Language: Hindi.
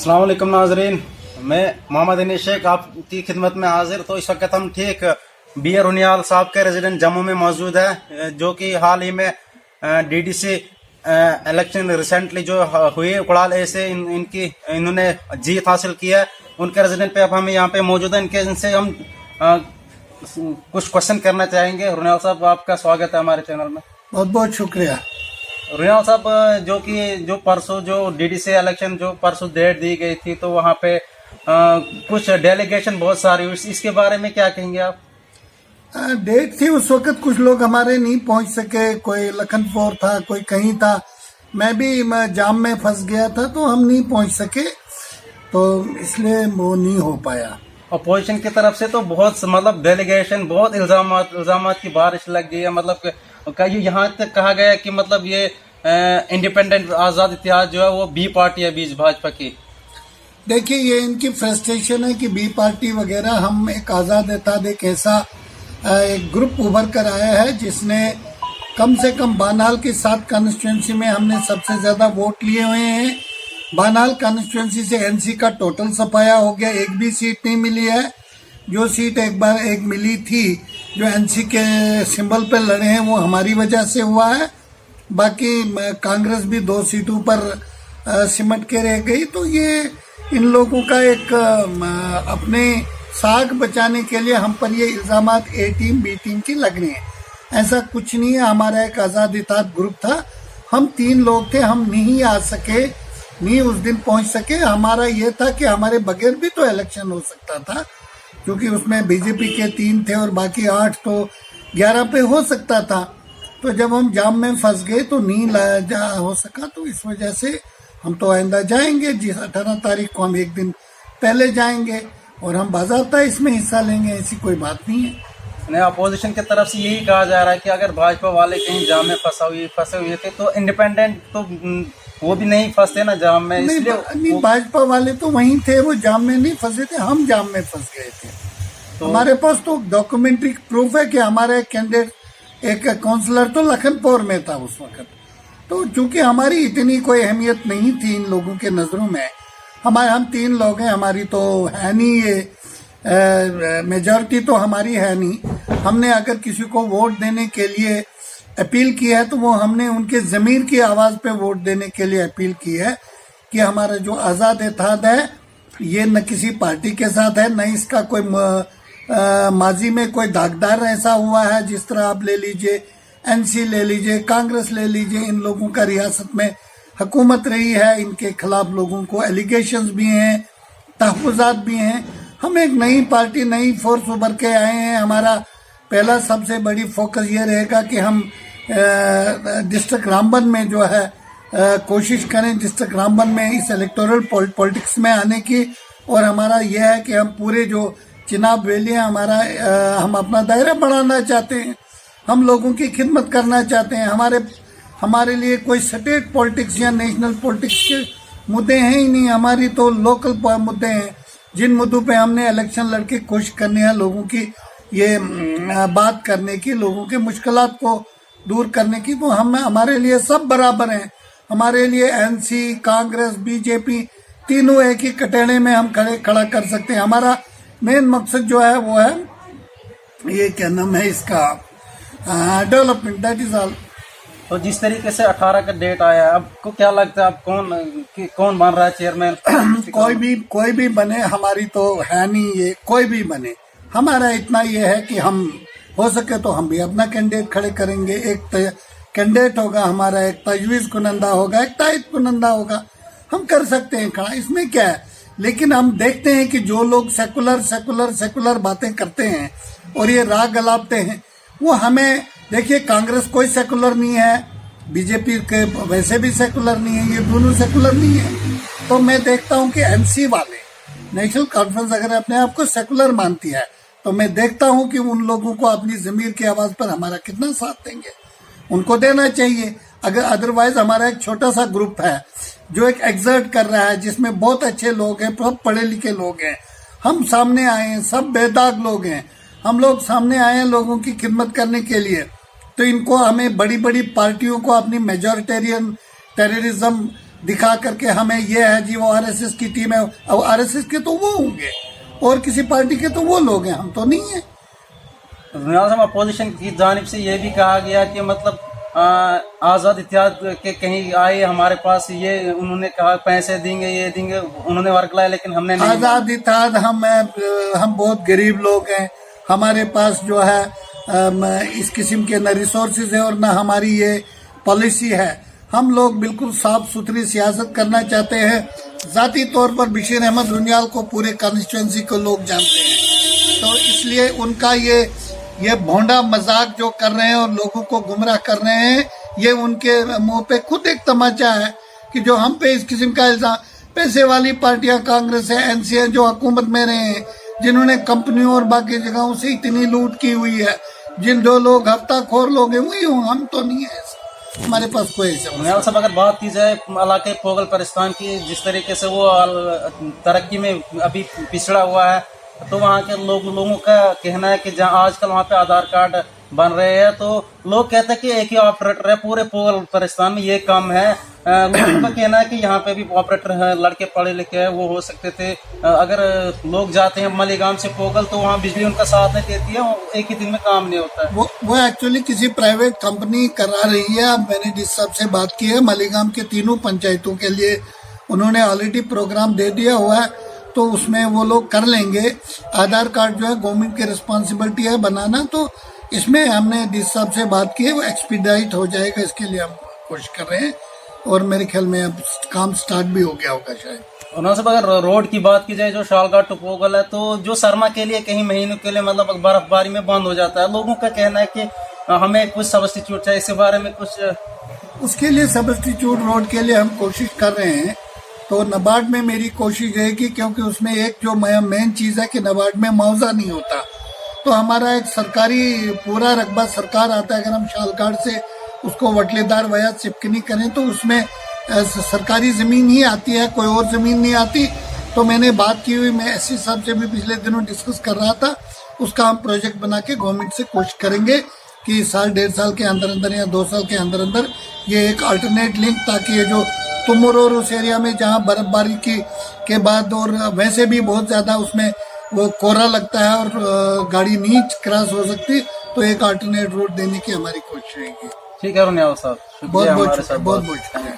अस्सलाम वालेकुम नाजरीन, मैं मोहम्मद अनीस शेख आपकी खिदमत में हाजिर। तो इस वक्त हम ठीक बी ए रुनियाल साहब के रेजिडेंट जम्मू में मौजूद है, जो कि हाल ही में डीडीसी इलेक्शन रिसेंटली जो हुए कुड़ाल ए से इन्होंने जीत हासिल की है। उनके रेजिडेंट पे अब हम यहाँ पे मौजूद हैं। इनसे हम कुछ क्वेश्चन करना चाहेंगे। रुनियाल साहब, आपका स्वागत है हमारे चैनल में। बहुत बहुत शुक्रिया। रुनियाल साहब, जो परसों जो डीडीसी इलेक्शन जो परसों डेट दी गई थी, तो वहाँ पे कुछ डेलीगेशन बहुत सारी हुई, इसके बारे में क्या कहेंगे आप? डेट थी, उस वक्त कुछ लोग हमारे नहीं पहुंच सके, कोई लखनपुर था, कोई कहीं था। मैं भी जाम में फंस गया था, तो हम नहीं पहुंच सके, तो इसलिए वो नहीं हो पाया। अपोजिशन की तरफ से तो बहुत मतलब डेलीगेशन, बहुत इल्जामात की बारिश लग गई है। मतलब यहाँ तक कहा गया है कि मतलब ये इंडिपेंडेंट आजाद इतिहाद जो है वो बी पार्टी है बीच भाजपा की। देखिए, ये इनकी फ्रस्ट्रेशन है कि बी पार्टी वगैरह। हम एक आजाद इत्तेहाद एक ऐसा एक ग्रुप उभर कर आया है जिसने कम से कम बानाल की 7 कॉन्स्टिट्यूंसी में हमने सबसे ज्यादा वोट लिए हुए हैं। बानाल कॉन्स्टिट्यूंसी से एनसी का टोटल सफाया हो गया, एक भी सीट नहीं मिली है। जो सीट एक मिली थी, जो एनसी के सिंबल पे लड़े हैं, वो हमारी वजह से हुआ है। बाकी कांग्रेस भी 2 सीटों पर सिमट के रह गई। तो ये इन लोगों का एक अपने साख बचाने के लिए हम पर ये इल्जामात ए टीम बी टीम की लग रही है। ऐसा कुछ नहीं है। हमारा एक आजाद इत्तेहाद ग्रुप था, हम 3 लोग थे, हम नहीं आ सके, नहीं उस दिन पहुंच सके। हमारा ये था कि हमारे बगैर भी तो इलेक्शन हो सकता था, क्योंकि उसमें बीजेपी के 3 थे और बाकी 8, तो 11 पे हो सकता था। तो जब हम जाम में फंस गए तो नहीं लाया हो सका, तो इस वजह से हम तो आइंदा जाएंगे। जिस 18 तारीख को हम एक दिन पहले जाएंगे और हम बाज़ाब्ता इसमें हिस्सा लेंगे, ऐसी कोई बात नहीं है। अपोजिशन की तरफ से यही कहा जा रहा है कि अगर भाजपा वाले कहीं जाम में फंसे हुए थे तो इंडिपेंडेंट तो वो भी नहीं फंसते ना जाम में। नहीं, भाजपा वाले तो वहीं थे, वो जाम में नहीं फंसे थे, हम जाम में फंस गए थे। तो हमारे पास तो डॉक्यूमेंट्री प्रूफ है कि हमारे कैंडिडेट एक काउंसलर तो लखनपुर में था उस वक्त। तो चूंकि हमारी इतनी कोई अहमियत नहीं थी इन लोगों के नजरों में, हम 3 लोग हैं, हमारी तो है नहीं ये मेजॉरिटी तो हमारी है नहीं। हमने अगर किसी को वोट देने के लिए अपील की है तो वो हमने उनके ज़मीर की आवाज़ पे वोट देने के लिए अपील की है कि हमारा जो आज़ाद इत्तेहाद है ये न किसी पार्टी के साथ है, न इसका कोई माजी में कोई दागदार ऐसा हुआ है। जिस तरह आप ले लीजिए, एनसी ले लीजिए, कांग्रेस ले लीजिए, इन लोगों का रियासत में हुकूमत रही है, इनके खिलाफ लोगों को एलिगेशंस भी हैं, तहफ़्फ़ुज़ात भी हैं। हम एक नई पार्टी, नई फोर्स उभर के आए हैं। हमारा पहला सबसे बड़ी फोकस ये रहेगा कि हम डिस्ट्रिक्ट रामबन में जो है कोशिश करें, डिस्ट्रिक्ट रामबन में इस इलेक्टोरल पॉलिटिक्स में आने की। और हमारा यह है कि हम पूरे जो चिनाब वैली है हमारा, हम अपना दायरा बढ़ाना चाहते हैं, हम लोगों की खिदमत करना चाहते हैं। हमारे लिए कोई स्टेट पॉलिटिक्स या नेशनल पॉलिटिक्स के मुद्दे हैं ही नहीं, हमारी तो लोकल मुद्दे हैं, जिन मुद्दों पे हमने इलेक्शन लड़के कोशिश करनी है लोगों की ये बात करने की, लोगों के मुश्किलात को दूर करने की। तो हमारे लिए सब बराबर हैं। हमारे लिए एनसी, कांग्रेस, बीजेपी तीनों एक ही कटेड़े में हम खड़ा कर सकते हैं। हमारा मेन मकसद जो है वो है, ये क्या नाम है इसका, डेवलपमेंट, दैट इज ऑल। तो जिस तरीके से 18 का डेट आया है, आपको क्या लगता है अब कौन बन रहा है चेयरमैन? कोई भी बने, हमारी तो है नहीं ये, कोई भी बने। हमारा इतना ये है कि हम हो सके तो हम भी अपना कैंडिडेट खड़े करेंगे। एक कैंडिडेट होगा हमारा, एक तजवीज़ कुनंदा होगा, एक तायद कुनंदा होगा, हम कर सकते हैं खड़ा, इसमें क्या है। लेकिन हम देखते हैं कि जो लोग सेकुलर बातें करते हैं और ये राग गलाते हैं, वो हमें, देखिए कांग्रेस कोई सेकुलर नहीं है, बीजेपी के वैसे भी सेकुलर नहीं है, ये दोनों सेकुलर नहीं है। तो मैं देखता हूँ कि एनसी वाले, नेशनल कॉन्फ्रेंस अगर अपने आप को सेकुलर मानती है, तो मैं देखता हूं कि उन लोगों को अपनी ज़मीर की आवाज़ पर हमारा कितना साथ देंगे, उनको देना चाहिए। अगर अदरवाइज हमारा एक छोटा सा ग्रुप है जो एक एग्जर्ट कर रहा है, जिसमें बहुत अच्छे लोग हैं, बहुत पढ़े लिखे लोग हैं, हम सामने आए हैं, सब बेदाग लोग हैं, हम लोग सामने आए हैं लोगों की खिदमत करने के लिए। तो इनको हमें बड़ी बड़ी पार्टियों को अपनी मेजॉरिटेरियन टेररिज्म दिखा करके हमें ये है जी वो आरएसएस की टीम है। अब आरएसएस के तो वो होंगे और किसी पार्टी के तो वो लोग हैं, हम तो नहीं है। अपोजिशन की जानिब से ये भी कहा गया कि मतलब आज़ाद इत्तेहाद के कहीं आए हमारे पास, ये उन्होंने कहा पैसे देंगे ये देंगे, उन्होंने वर्क लाया, लेकिन हमने नहीं। आज़ाद इत्तेहाद हम बहुत गरीब लोग हैं, हमारे पास जो है इस किस्म के न रिसोर्सेज है और न हमारी ये पॉलिसी है। हम लोग बिल्कुल साफ सुथरी सियासत करना चाहते हैं। जाती तौर पर बशीर अहमद रुनियाल को पूरे कॉन्स्टिट्यूंसी को लोग जानते हैं, तो इसलिए उनका ये भोंडा मजाक जो कर रहे हैं और लोगों को गुमराह कर रहे हैं, ये उनके मुंह पे खुद एक तमाचा है कि जो हम पे इस किस्म का इल्जाम। पैसे वाली पार्टियां कांग्रेस है, एनसी है, जो हुकूमत में रहे हैं, जिन्होंने कंपनियों और बाकी जगहों से इतनी लूट की हुई है, जो लोग हफ्ताखोर लोग हैं वही हूँ, हम तो नहीं है, हमारे पास कोई सब। अगर बात की जाए इलाके पोगल परिस्तान की, जिस तरीके से वो तरक्की में अभी पिछड़ा हुआ है, तो वहाँ के लोगों का कहना है कि जहाँ आजकल वहाँ पे आधार कार्ड बन रहे हैं, तो लोग कहते हैं कि एक ही ऑपरेटर है पूरे पोगल परिस्तान में, ये कम है। लोगों का कहना है कि यहाँ पे भी ऑपरेटर है, लड़के पढ़े लिखे हैं, वो हो सकते थे। अगर लोग जाते हैं मालीगाम से पोगल तो वहाँ बिजली उनका साथ नहीं देती है, एक ही दिन में काम नहीं होता है। वो एक्चुअली किसी प्राइवेट कंपनी करा रही है। मैंने जिस साहब से बात की है, मालीगाम के तीनों पंचायतों के लिए उन्होंने ऑलरेडी प्रोग्राम दे दिया हुआ है, तो उसमें वो लोग कर लेंगे। आधार कार्ड जो है गवर्नमेंट की रिस्पॉन्सिबिलिटी है बनाना, तो इसमें हमने जिस साहब से बात की है वो एक्सपीडाइट हो जाएगा, इसके लिए हम कोशिश कर रहे हैं और मेरे ख्याल में अब काम स्टार्ट भी हो गया होगा शायद। और सब अगर रोड की बात की जाए जो शालघाट टू पोगल है, तो जो सरमा के लिए कहीं महीनों के लिए मतलब बर्फबारी में बंद हो जाता है, लोगों का कहना है कि हमें कुछ सब्स्टिट्यूट चाहिए, इसके बारे में कुछ। उसके लिए सब्स्टिट्यूट रोड के लिए हम कोशिश कर रहे हैं। तो नबार्ड में मेरी कोशिश रहेगी, क्योंकि उसमें एक जो मेन चीज है कि नबार्ड में मुआवजा नहीं होता, तो हमारा एक सरकारी पूरा रकबा सरकार आता है। अगर हम शालघाट से उसको वटलेदार वया चिपकनी करें तो उसमें सरकारी जमीन ही आती है, कोई और जमीन नहीं आती। तो मैंने बात की हुई, मैं एससी साहब से भी पिछले दिनों डिस्कस कर रहा था, उसका हम प्रोजेक्ट बना के गवर्नमेंट से कोशिश करेंगे कि साल 1.5 साल के अंदर अंदर या 2 साल के अंदर अंदर ये एक अल्टरनेट लिंक, ताकि ये जो तुमुर और उस एरिया में जहाँ बर्फबारी के बाद और वैसे भी बहुत ज्यादा उसमें वो कोहरा लगता है और गाड़ी नहीं क्रॉस हो सकती, तो एक अल्टरनेट रोड देने की हमारी कोशिश रहेगी। ठीक है रुनियाल साहब, बहुत बहुत शुक्रिया।